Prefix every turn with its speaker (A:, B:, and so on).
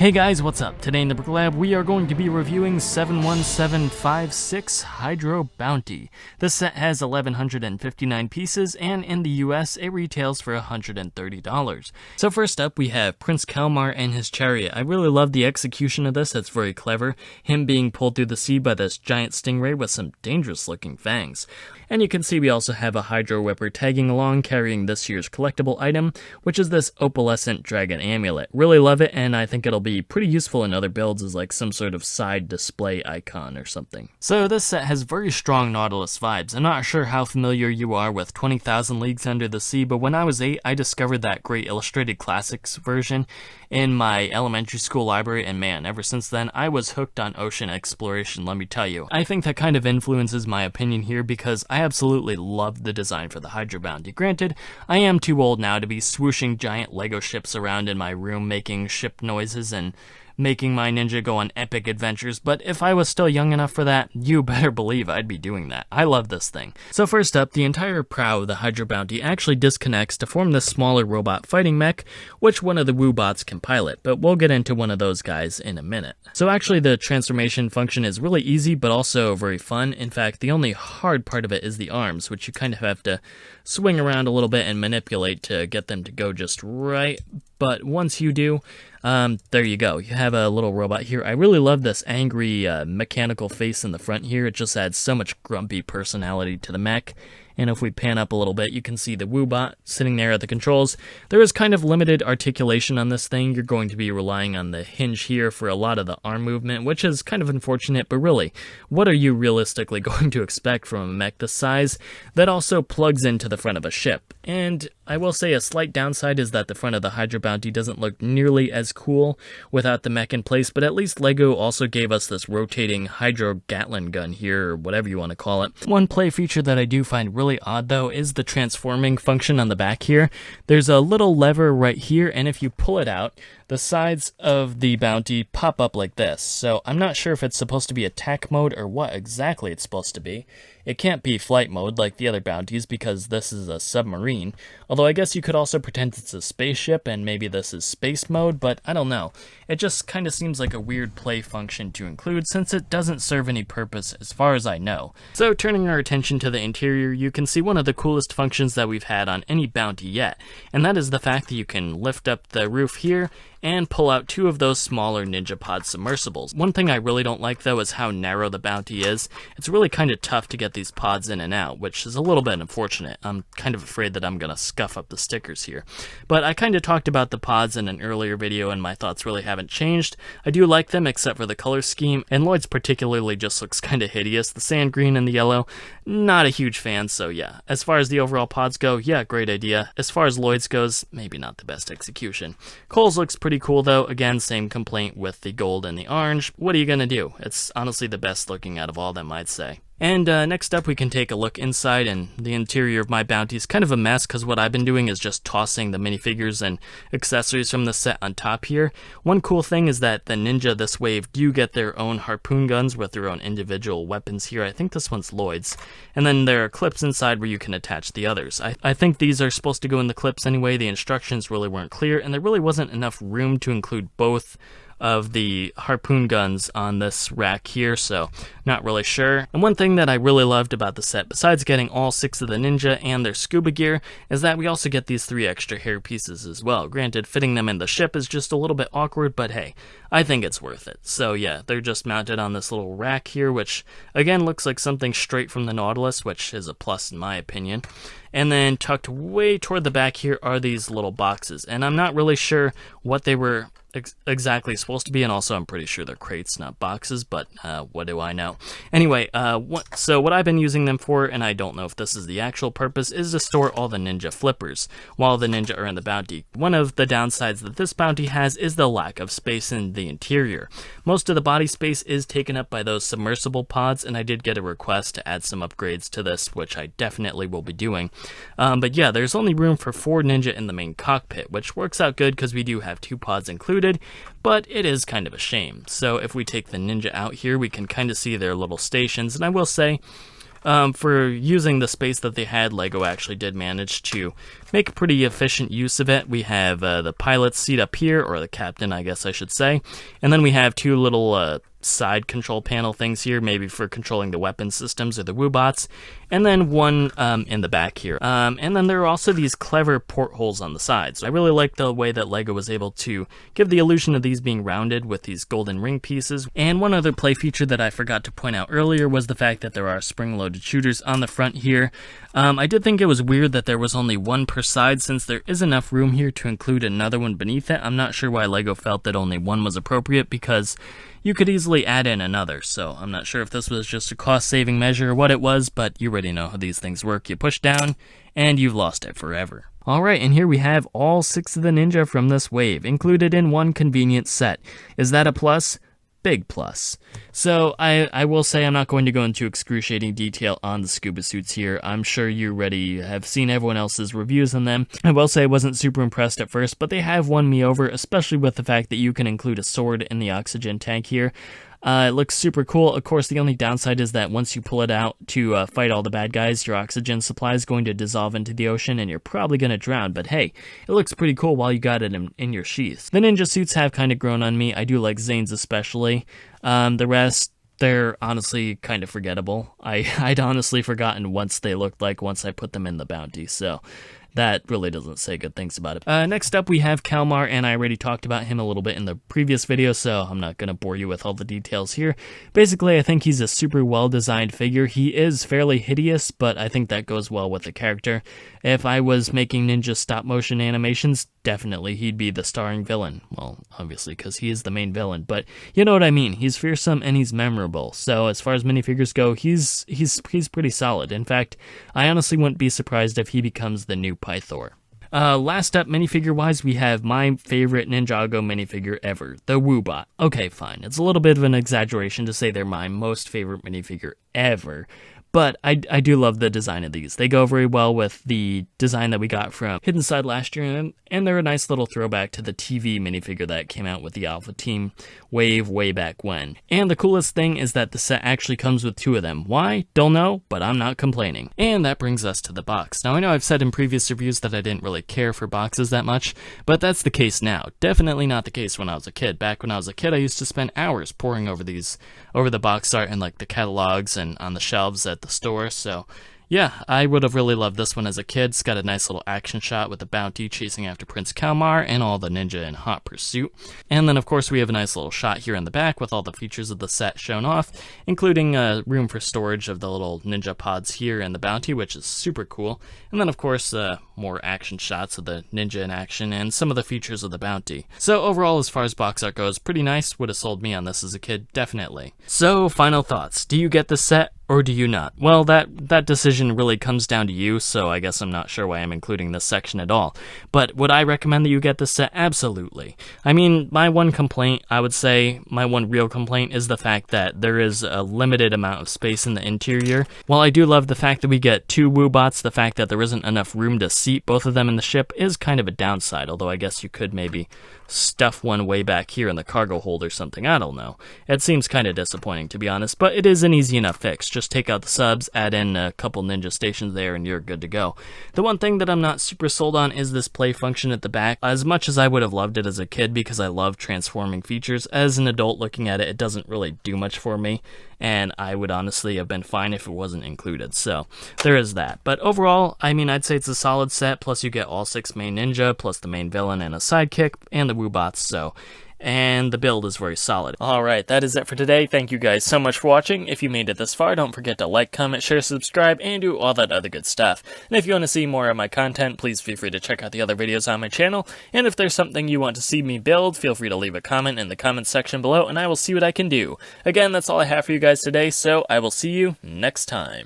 A: Hey guys, what's up? Today in the BrickLab we are going to be reviewing 71756 Hydro Bounty. This set has 1,159 pieces and in the US it retails for $130. So first up we have Prince Kalmar and his Chariot. I really love the execution of this, it's very clever. Him being pulled through the sea by this giant stingray with some dangerous looking fangs. And you can see we also have a Hydro Whipper tagging along carrying this year's collectible item, which is this opalescent dragon amulet. Really love it, and I think it'll be pretty useful in other builds as like some sort of side display icon or something. So this set has very strong Nautilus vibes. I'm not sure how familiar you are with 20,000 Leagues Under the Sea, but when I was 8 I discovered that great illustrated classics version in my elementary school library, and man, ever since then I was hooked on ocean exploration, let me tell you. I think that kind of influences my opinion here because I absolutely love the design for the Hydro Bounty. Granted, I am too old now to be swooshing giant Lego ships around in my room making ship noises and making my ninja go on epic adventures, but if I was still young enough for that, you better believe I'd be doing that. I love this thing. So first up, the entire prow of the Hydro Bounty actually disconnects to form this smaller robot fighting mech, which one of the Woobots can pilot, but we'll get into one of those guys in a minute. So actually the transformation function is really easy, but also very fun. In fact, the only hard part of it is the arms, which you kind of have to swing around a little bit and manipulate to get them to go just right. But once you do, there you go. You have a little robot here. I really love this angry mechanical face in the front here. It just adds so much grumpy personality to the mech. And if we pan up a little bit, you can see the Woobot sitting there at the controls. There is kind of limited articulation on this thing. You're going to be relying on the hinge here for a lot of the arm movement, which is kind of unfortunate, but really, what are you realistically going to expect from a mech this size that also plugs into the front of a ship? And I will say a slight downside is that the front of the Hydro Bounty doesn't look nearly as cool without the mech in place, but at least LEGO also gave us this rotating Hydro Gatling Gun here, or whatever you want to call it. One play feature that I do find really odd though is the transforming function on the back here. There's a little lever right here, and if you pull it out, the sides of the Bounty pop up like this. So I'm not sure if it's supposed to be attack mode or what exactly it's supposed to be. It can't be flight mode like the other bounties because this is a submarine. Although I guess you could also pretend it's a spaceship and maybe this is space mode, but I don't know. It just kind of seems like a weird play function to include since it doesn't serve any purpose as far as I know. So turning our attention to the interior, you can see one of the coolest functions that we've had on any bounty yet, and that is the fact that you can lift up the roof here and pull out two of those smaller Ninja Pod submersibles. One thing I really don't like though is how narrow the Bounty is. It's really kind of tough to get these pods in and out, which is a little bit unfortunate. I'm kind of afraid that I'm gonna scuff up the stickers here. But I kind of talked about the pods in an earlier video and my thoughts really haven't changed. I do like them except for the color scheme, and Lloyd's particularly just looks kind of hideous. The sand green and the yellow, not a huge fan, so yeah. As far as the overall pods go, yeah, great idea. As far as Lloyd's goes, maybe not the best execution. Cole's looks pretty cool though. Again, same complaint with the gold and the orange. What are you gonna do? It's honestly the best looking out of all of them, I'd say. And next up we can take a look inside, and the interior of my Bounty is kind of a mess because what I've been doing is just tossing the minifigures and accessories from the set on top here. One cool thing is that the Ninja this wave do get their own harpoon guns with their own individual weapons here. I think this one's Lloyd's. And then there are clips inside where you can attach the others. I think these are supposed to go in the clips anyway. The instructions really weren't clear, and there really wasn't enough room to include both of the harpoon guns on this rack here, so not really sure. And one thing that I really loved about the set, besides getting all 6 of the Ninja and their scuba gear, is that we also get these 3 extra hair pieces as well. Granted, fitting them in the ship is just a little bit awkward, but hey, I think it's worth it. So yeah, they're just mounted on this little rack here, which again looks like something straight from the Nautilus, which is a plus in my opinion. And then tucked way toward the back here are these little boxes, and I'm not really sure what they were exactly supposed to be, and also I'm pretty sure they're crates, not boxes, but what do I know? Anyway, so what I've been using them for, and I don't know if this is the actual purpose, is to store all the Ninja flippers while the Ninja are in the Bounty. One of the downsides that this Bounty has is the lack of space in the interior. Most of the body space is taken up by those submersible pods, and I did get a request to add some upgrades to this, which I definitely will be doing. But yeah, there's only room for 4 Ninja in the main cockpit, which works out good because we do have 2 pods included, but it is kind of a shame. So if we take the Ninja out here, we can kind of see their little stations, and I will say, For using the space that they had, LEGO actually did manage to make pretty efficient use of it. We have the pilot's seat up here, or the captain, I guess I should say. And then we have two little side control panel things here, maybe for controlling the weapon systems or the Woobots, and then one in the back here. And then there are also these clever portholes on the sides. I really like the way that LEGO was able to give the illusion of these being rounded with these golden ring pieces. And one other play feature that I forgot to point out earlier was the fact that there are spring-loaded shooters on the front here. I did think it was weird that there was only one per side, since there is enough room here to include another one beneath it. I'm not sure why LEGO felt that only one was appropriate, because you could easily add in another, so I'm not sure if this was just a cost-saving measure or what it was, but you already know how these things work. You push down, and you've lost it forever. Alright, and here we have all 6 of the Ninja from this wave, included in one convenient set. Is that a plus? Big plus. So I will say I'm not going to go into excruciating detail on the Scuba Suits here. I'm sure you already have seen everyone else's reviews on them. I will say I wasn't super impressed at first, but they have won me over, especially with the fact that you can include a sword in the oxygen tank here. It looks super cool. Of course, the only downside is that once you pull it out to fight all the bad guys, your oxygen supply is going to dissolve into the ocean and you're probably going to drown. But hey, it looks pretty cool while you got it in your sheath. The Ninja Suits have kind of grown on me. I do like Zane's especially. The rest, they're honestly kind of forgettable. I'd honestly forgotten once they looked like once I put them in the bounty, so that really doesn't say good things about it. Next up, we have Kalmar, and I already talked about him a little bit in the previous video, so I'm not going to bore you with all the details here. Basically, I think he's a super well-designed figure. He is fairly hideous, but I think that goes well with the character. If I was making ninja stop-motion animations, definitely he'd be the starring villain. Well, obviously, because he is the main villain, but you know what I mean. He's fearsome and he's memorable. So as far as minifigures go, he's pretty solid. In fact, I honestly wouldn't be surprised if he becomes the new Pythor. Last up, minifigure-wise, we have my favorite Ninjago minifigure ever, the Woobot. Okay, fine. It's a little bit of an exaggeration to say they're my most favorite minifigure ever, but I do love the design of these. They go very well with the design that we got from Hidden Side last year, and they're a nice little throwback to the TV minifigure that came out with the Alpha Team wave way back when. And the coolest thing is that the set actually comes with 2 of them. Why? Don't know, but I'm not complaining. And that brings us to the box. Now, I know I've said in previous reviews that I didn't really care for boxes that much, but that's the case now. Definitely not the case when I was a kid. Back when I was a kid, I used to spend hours poring over the box art and like the catalogs and on the shelves at the store, so yeah, I would have really loved this one as a kid. It's got a nice little action shot with the bounty chasing after Prince Kalmar and all the ninja in hot pursuit. And then of course we have a nice little shot here in the back with all the features of the set shown off, including room for storage of the little ninja pods here and the bounty, which is super cool. And then of course more action shots of the ninja in action and some of the features of the bounty. So overall, as far as box art goes, pretty nice. Would have sold me on this as a kid, definitely. So final thoughts. Do you get the set? Or do you not? Well, that decision really comes down to you, so I guess I'm not sure why I'm including this section at all. But would I recommend that you get this set? Absolutely. I mean, my one complaint, I would say, my one real complaint is the fact that there is a limited amount of space in the interior. While I do love the fact that we get 2 Woobots, the fact that there isn't enough room to seat both of them in the ship is kind of a downside, although I guess you could maybe stuff one way back here in the cargo hold or something, I don't know. It seems kind of disappointing, to be honest, but it is an easy enough fix. Just take out the subs, add in a couple ninja stations there, and you're good to go. The one thing that I'm not super sold on is this play function at the back. As much as I would have loved it as a kid because I love transforming features, as an adult looking at it, it doesn't really do much for me, and I would honestly have been fine if it wasn't included, so there is that. But overall, I mean, I'd say it's a solid set, plus you get all 6 main ninja, plus the main villain and a sidekick, and the Woobots, so and the build is very solid. Alright, that is it for today. Thank you guys so much for watching. If you made it this far, don't forget to like, comment, share, subscribe, and do all that other good stuff. And if you want to see more of my content, please feel free to check out the other videos on my channel. And if there's something you want to see me build, feel free to leave a comment in the comments section below, and I will see what I can do. Again, that's all I have for you guys today, so I will see you next time.